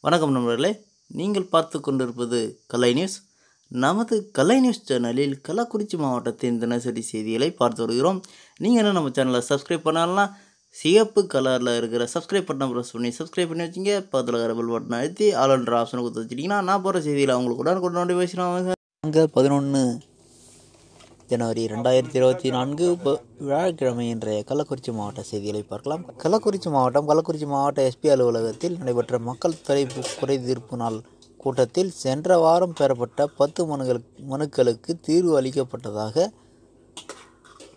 வணக்கம் நண்பர்களே, நீங்கள் பார்த்து கொண்டிருப்பது கலை நியூஸ். நமது கலை நியூஸ் சேனலில் கள்ளக்குறிச்சி மாவட்டத்தின் தினசரி செய்திகளை பார்த்து வருகிறோம். நீங்கள் என்ன நம்ம சேனலை சப்ஸ்கிரைப் பண்ணலாம், சிவப்பு கலரில் இருக்கிற சப்ஸ்கிரைப் பட்டனை ப்ரெஸ் பண்ணி சப்ஸ்கிரைப் பண்ணி வச்சுங்க. பக்கத்தில் இருக்கிற பெல் பட்டனை அழுத்தி ஆல்ன்ற ஆப்ஷனை கொடுத்து வச்சிட்டிங்கன்னா நான் போகிற செய்தியில் அவங்களுக்கு உடனுக்குடன் நோட்டிஃபிகேஷன் ஆகுங்க. அங்கே 11 ஜனவரி 2024 வியாழக்கிழமை இன்றைய கள்ளக்குறிச்சி மாவட்ட செய்திகளை பார்க்கலாம். கள்ளக்குறிச்சி மாவட்ட எஸ்பி அலுவலகத்தில் நடைபெற்ற மக்கள் குறை தீர்ப்பு நாள் கூட்டத்தில் சென்ற வாரம் பெறப்பட்ட 10 மனுக்களுக்கு தீர்வு அளிக்கப்பட்டதாக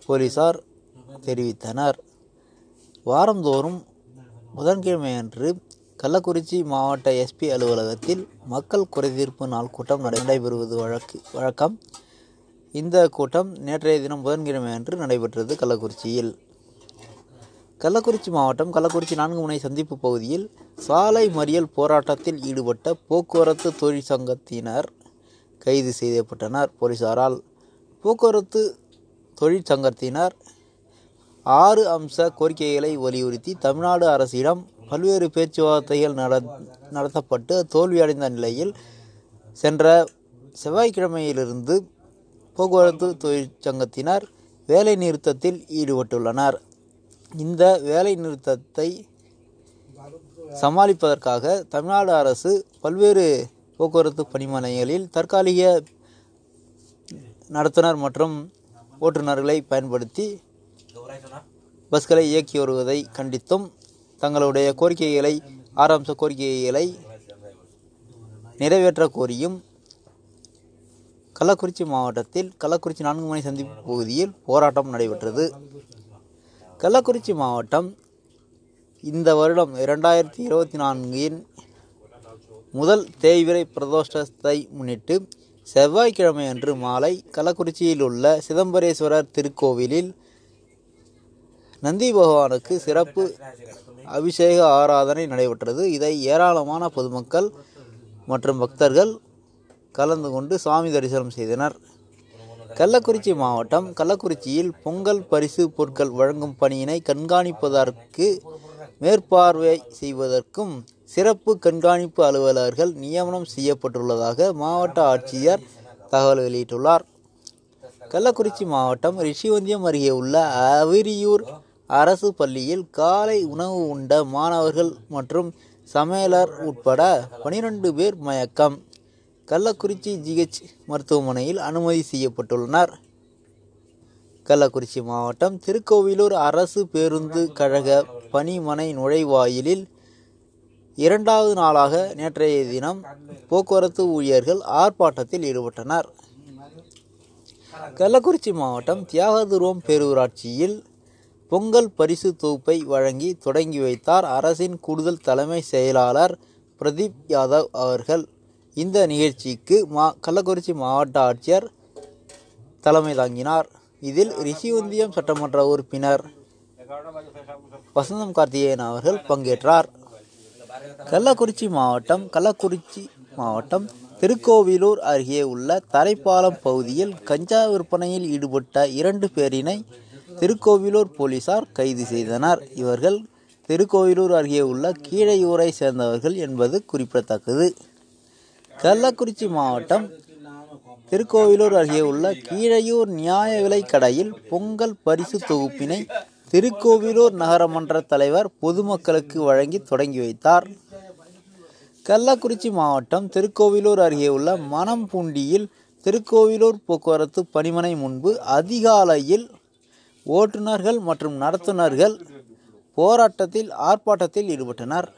போலீசார் தெரிவித்தனர். வாரந்தோறும் புதன்கிழமையன்று கள்ளக்குறிச்சி மாவட்ட எஸ்பி அலுவலகத்தில் மக்கள் குறைதீர்ப்பு நாள் கூட்டம் நடைபெறுவது வழக்கம். இந்த கூட்டம் நேற்றைய தினம் புதன்கிழமை அன்று நடைபெற்றது. கள்ளக்குறிச்சி மாவட்டம் கள்ளக்குறிச்சி 4 முனை சந்திப்பு பகுதியில் சாலை மறியல் போராட்டத்தில் ஈடுபட்ட போக்குவரத்து தொழிற்சங்கத்தினர் கைது செய்யப்பட்டனர். போலீசாரால் போக்குவரத்து தொழிற்சங்கத்தினர் 6 அம்ச கோரிக்கைகளை வலியுறுத்தி தமிழ்நாடு அரசிடம் பல்வேறு பேச்சுவார்த்தைகள் நடத்தப்பட்டு தோல்வியடைந்த நிலையில் சென்ற செவ்வாய்க்கிழமையிலிருந்து போக்குவரத்து தொழிற்சங்கத்தினர் வேலை நிறுத்தத்தில் ஈடுபட்டுள்ளனர். இந்த வேலை நிறுத்தத்தை சமாளிப்பதற்காக தமிழ்நாடு அரசு பல்வேறு போக்குவரத்து பணிமனைகளில் தற்காலிக நடத்துனர் மற்றும் ஓட்டுநர்களை பயன்படுத்தி பஸ்களை இயக்கி வருவதை கண்டித்தும் தங்களுடைய கோரிக்கைகளை 6 அம்ச கோரிக்கைகளை நிறைவேற்ற கோரியும் கள்ளக்குறிச்சி மாவட்டத்தில் கள்ளக்குறிச்சி 4 முனை சந்திப்பு பகுதியில் போராட்டம் நடைபெற்றது. கள்ளக்குறிச்சி மாவட்டம் இந்த வருடம் 2024 முதல் தேய்பிறை பிரதோஷத்தை முன்னிட்டு செவ்வாய்க்கிழமை அன்று மாலை கள்ளக்குறிச்சியில் உள்ள சிதம்பரேஸ்வரர் திருக்கோவிலில் நந்தி பகவானுக்கு சிறப்பு அபிஷேக ஆராதனை நடைபெற்றது. இதை ஏராளமான பொதுமக்கள் மற்றும் பக்தர்கள் கலந்து கொண்டு சுவாமி தரிசனம் செய்தனர். கள்ளக்குறிச்சி மாவட்டம் கள்ளக்குறிச்சியில் பொங்கல் பரிசு பொருட்கள் வழங்கும் பணியினை கண்காணிப்பதற்கு மேற்பார்வை செய்வதற்கும் சிறப்பு கண்காணிப்பு அலுவலர்கள் நியமனம் செய்யப்பட்டுள்ளதாக மாவட்ட ஆட்சியர் தகவல் வெளியிட்டுள்ளார். கள்ளக்குறிச்சி மாவட்டம் ரிஷிவந்தியம் அருகே உள்ள அவிரியூர் அரசு பள்ளியில் காலை உணவு உண்ட மாணவர்கள் மற்றும் சமையலர் உட்பட 12 பேர் மயக்கம். கள்ளக்குறிச்சி GH மருத்துவமனையில் அனுமதி செய்யப்பட்டுள்ளனர். கள்ளக்குறிச்சி மாவட்டம் திருக்கோவிலூர் அரசு பேருந்து கழக பணிமனை நுழைவாயிலில் 2வது நாளாக நேற்றைய தினம் போக்குவரத்து ஊழியர்கள் ஆர்ப்பாட்டத்தில் ஈடுபட்டனர். கள்ளக்குறிச்சி மாவட்டம் தியாகதுருவம் பேரூராட்சியில் பொங்கல் பரிசு தொகுப்பை வழங்கி தொடங்கி வைத்தார் அரசின் கூடுதல் தலைமை செயலாளர் பிரதீப் யாதவ் அவர்கள். இந்த நிகழ்ச்சிக்கு கள்ளக்குறிச்சி மாவட்ட ஆட்சியர் தலைமை தாங்கினார். இதில் ரிஷிவந்தியம் சட்டமன்ற உறுப்பினர் வசந்தம் கார்த்திகேயன் அவர்கள் பங்கேற்றார். கள்ளக்குறிச்சி மாவட்டம் திருக்கோவிலூர் அருகே உள்ள தரைப்பாலம் பகுதியில் கஞ்சா விற்பனையில் ஈடுபட்ட 2 பேரினை திருக்கோவிலூர் போலீசார் கைது செய்தனர். இவர்கள் திருக்கோவிலூர் அருகே உள்ள கீழையூரை சேர்ந்தவர்கள் என்பது குறிப்பிடத்தக்கது. கள்ளக்குறிச்சி மாவட்டம் திருக்கோவிலூர் அருகே உள்ள கீழையூர் நியாய விலை கடையில் பொங்கல் பரிசு தொகுப்பினை திருக்கோவிலூர் நகரமன்ற தலைவர் பொதுமக்களுக்கு வழங்கி தொடங்கி வைத்தார். கள்ளக்குறிச்சி மாவட்டம் திருக்கோவிலூர் அருகே உள்ள மணம்பூண்டியில் திருக்கோவிலூர் போக்குவரத்து பணிமனை முன்பு அதிகாலையில் ஓட்டுநர்கள் மற்றும் நடத்துனர்கள் ஆர்ப்பாட்டத்தில் ஈடுபட்டனர்.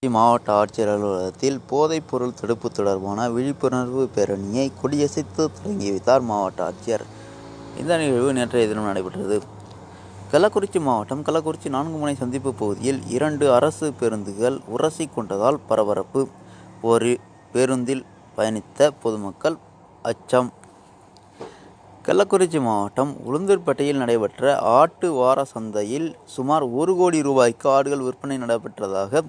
மாவட்ட ஆட்சியர் அலுவலகத்தில் போதைப் பொருள் தடுப்பு தொடர்பான விழிப்புணர்வு பேரணியை கொடியசைத்து தொடங்கி வைத்தார் மாவட்ட ஆட்சியர். இந்த நிகழ்வு நேற்றைய தினம் நடைபெற்றது. கள்ளக்குறிச்சி மாவட்டம் கள்ளக்குறிச்சி 4 முனை சந்திப்பு பகுதியில் 2 அரசு பேருந்துகள் உரசி கொண்டதால் பரபரப்பு. ஒரு பேருந்தில் பயணித்த பொதுமக்கள் அச்சம். கள்ளக்குறிச்சி மாவட்டம் உளுந்தூர்பேட்டையில் நடைபெற்ற ஆட்டு வார சந்தையில் சுமார் 1 கோடி ரூபாய்க்கு ஆடுகள் விற்பனை நடைபெற்றதாக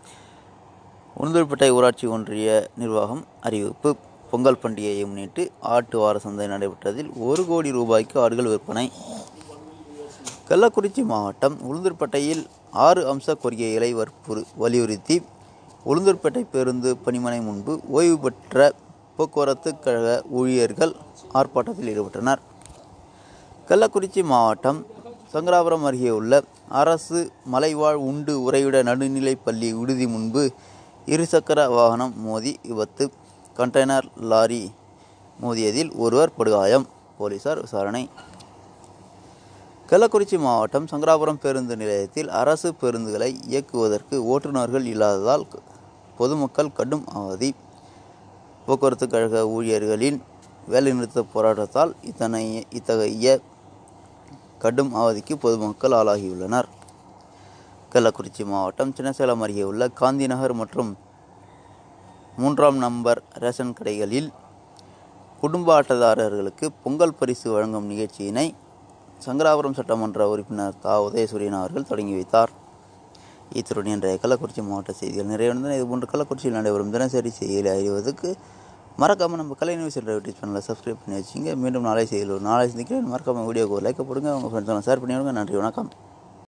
உளுந்தூர்பேட்டை ஊராட்சி ஒன்றிய நிர்வாகம் அறிவிப்பு. பொங்கல் பண்டிகையை முன்னிட்டு ஆட்டு வார சந்தை நடைபெற்றதில் 1 கோடி ரூபாய்க்கு ஆடுகள் விற்பனை. கள்ளக்குறிச்சி மாவட்டம் உளுந்தூர்பேட்டையில் 6 அம்ச கோரிக்கைகளை வலியுறுத்தி உளுந்தூர்பேட்டை பேருந்து பணிமனை முன்பு ஓய்வு பெற்ற போக்குவரத்து கழக ஊழியர்கள் ஆர்ப்பாட்டத்தில் ஈடுபட்டனர். கள்ளக்குறிச்சி மாவட்டம் சங்கராபுரம் அருகே உள்ள அரசு மலைவாழ் உண்டு உறைவிட நடுநிலைப் பள்ளி விடுதி முன்பு இருசக்கர வாகனம் மோதி விபத்து. கண்டெய்னர் லாரி மோதியதில் ஒருவர் படுகாயம். போலீசார் விசாரணை. கள்ளக்குறிச்சி மாவட்டம் சங்கராபுரம் பேருந்து நிலையத்தில் அரசு பேருந்துகளை இயக்குவதற்கு ஓட்டுநர்கள் இல்லாததால் பொதுமக்கள் கடும் அவதி. போக்குவரத்து கழக ஊழியர்களின் வேலைநிறுத்த போராட்டத்தால் இத்தகைய கடும் அவதிக்கு பொதுமக்கள் ஆளாகியுள்ளனர். கள்ளக்குறிச்சி மாவட்டம் சின்னசேலம் அருகே உள்ள காந்தி நகர் மற்றும் 3ஆம் நம்பர் ரேஷன் கடைகளில் குடும்ப அட்டைதாரர்களுக்கு பொங்கல் பரிசு வழங்கும் நிகழ்ச்சியினை சங்கராபுரம் சட்டமன்ற உறுப்பினர் உதயசூரியன் அவர்கள் தொடங்கி வைத்தார். இத்துடன் இன்றைய கள்ளக்குறிச்சி மாவட்ட செய்திகள் நிறைவடைந்தன. இதுபோன்ற கள்ளக்குறிச்சியில் நடைபெறும் தினசரி செய்திகளை அறிவதற்கு மறக்காமல் நம்ம கலை நியூஸ் என்ற யூடியூப் சேனலை சப்ஸ்கிரைப் பண்ணி வச்சுங்க. மீண்டும் நாளை சந்திக்கிறேன். மறக்காமல் வீடியோக்கு லைக் போடுங்க, உங்கள் ஃப்ரெண்ட்ஸ் ஷேர் பண்ணி விடுங்க. நன்றி, வணக்கம்.